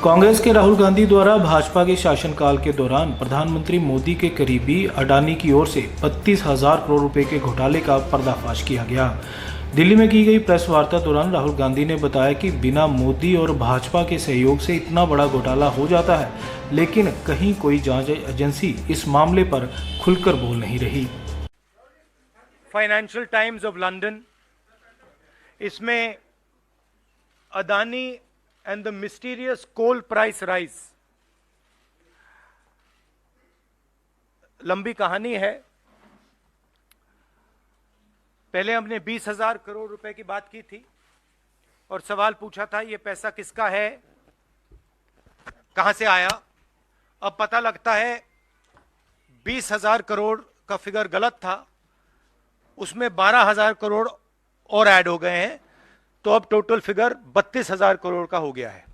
कांग्रेस के राहुल गांधी द्वारा भाजपा के शासनकाल के दौरान प्रधानमंत्री मोदी के करीबी अडानी की ओर से 32,000 करोड़ रुपए के घोटाले का पर्दाफाश किया गया। दिल्ली में की गई प्रेस वार्ता दौरान राहुल गांधी ने बताया कि बिना मोदी और भाजपा के सहयोग से इतना बड़ा घोटाला हो जाता है, लेकिन कहीं कोई जांच एजेंसी इस मामले पर खुलकर बोल नहीं रही। फाइनेंशियल टाइम्स ऑफ लंदन, इसमें Adani and the mysterious coal price rise, लंबी कहानी है। पहले हमने 20,000 करोड़ रुपए की बात की थी और सवाल पूछा था ये पैसा किसका है, कहां से आया। अब पता लगता है 20,000 करोड़ का फिगर गलत था, उसमें 12,000 करोड़ और ऐड हो गए हैं, तो अब टोटल फिगर 32,000 करोड़ का हो गया है।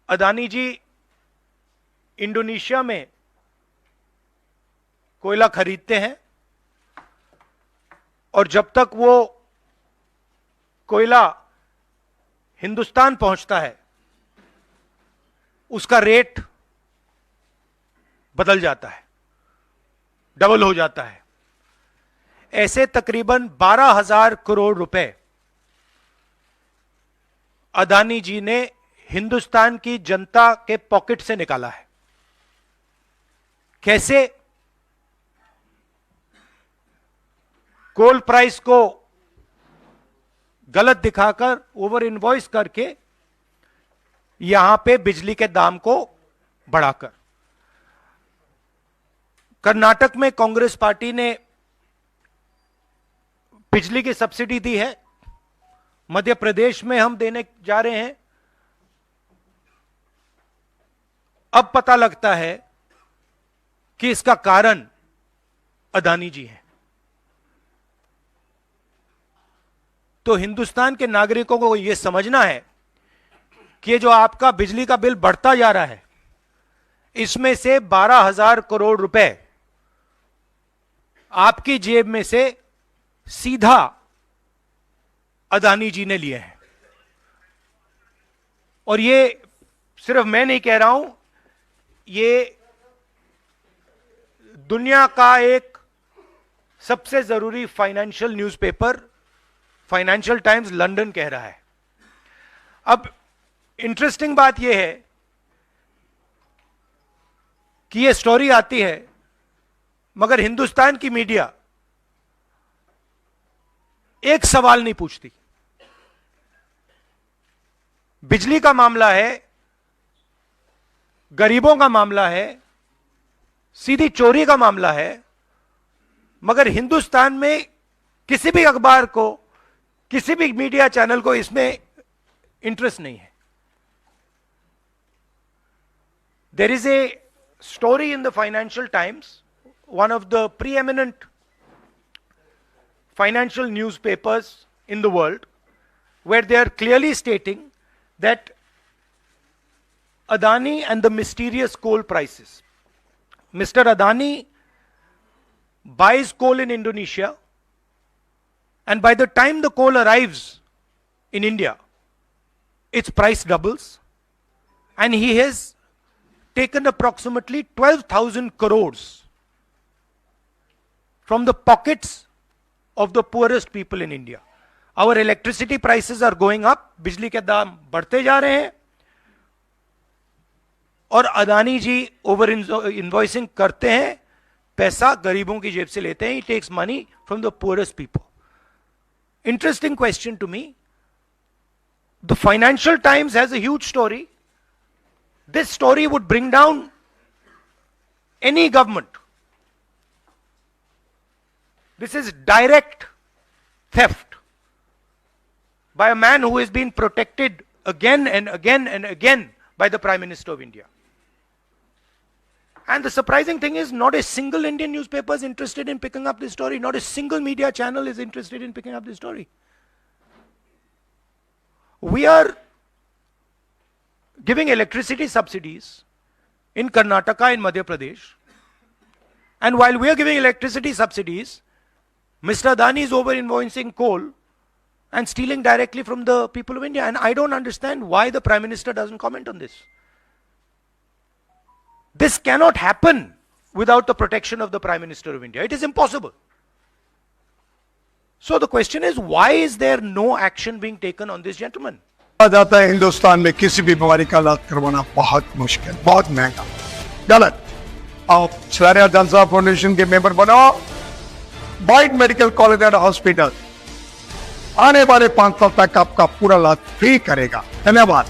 अदानी जी इंडोनेशिया में कोयला खरीदते हैं और जब तक वो कोयला हिंदुस्तान पहुंचता है उसका रेट बदल जाता है, डबल हो जाता है। ऐसे तकरीबन 12,000 करोड़ रुपए अदानी जी ने हिंदुस्तान की जनता के पॉकेट से निकाला है। कैसे? कोल प्राइस को गलत दिखाकर, ओवर इनवॉइस करके, यहां पे बिजली के दाम को बढ़ाकर। कर्नाटक में कांग्रेस पार्टी ने बिजली की सब्सिडी दी है, मध्य प्रदेश में हम देने जा रहे हैं। अब पता लगता है कि इसका कारण अदानी जी हैं। तो हिंदुस्तान के नागरिकों को यह समझना है कि ये जो आपका बिजली का बिल बढ़ता जा रहा है, इसमें से 12,000 करोड़ रुपए आपकी जेब में से सीधा अदानी जी ने लिए हैं। और ये सिर्फ मैं नहीं कह रहा हूं, ये दुनिया का एक सबसे जरूरी financial newspaper financial times London कह रहा है। अब इंटरेस्टिंग बात यह है कि यह स्टोरी आती है, मगर हिंदुस्तान की मीडिया एक सवाल नहीं पूछती। बिजली का मामला है, गरीबों का मामला है, सीधी चोरी का मामला है, मगर हिंदुस्तान में किसी भी अखबार को, किसी भी मीडिया चैनल को इसमें इंटरेस्ट नहीं है। There is a story in the Financial Times, one of the preeminent financial newspapers in the world, where they are clearly stating that Adani and the mysterious coal prices. Mr. Adani buys coal in Indonesia, and by the time the coal arrives in India, its price doubles, and he has taken approximately 12,000 crores from the pockets of the poorest people in India. Our electricity prices are going up, बिजली के दाम बढ़ते जा रहे हैं, और अदानी जी over invoicing करते हैं, पैसा गरीबों की जेब से लेते हैं। He takes money from the poorest people. Interesting question to me. The Financial Times has a huge story. This story would bring down any government. This is direct theft by a man who has been protected again and again and again by the Prime Minister of India. And the surprising thing is, not a single Indian newspaper is interested in picking up this story. Not a single media channel is interested in picking up this story. We are giving electricity subsidies in Karnataka, in Madhya Pradesh. And while we are giving electricity subsidies, Mr. Adani is over invoicing coal and stealing directly from the people of India. And I don't understand why the Prime Minister doesn't comment on this. This cannot happen without the protection of the Prime Minister of India. It is impossible. So the question is, why is there no action being taken on this gentleman? कहा जाता है हिंदुस्तान में किसी भी बीमारी का इलाज करवाना बहुत मुश्किल, बहुत महंगा, गलत। आप शहरिया जनता फाउंडेशन के मेंबर बनो, बाइट मेडिकल कॉलेज एंड हॉस्पिटल आने वाले 5 साल तक आपका पूरा इलाज फ्री करेगा। धन्यवाद।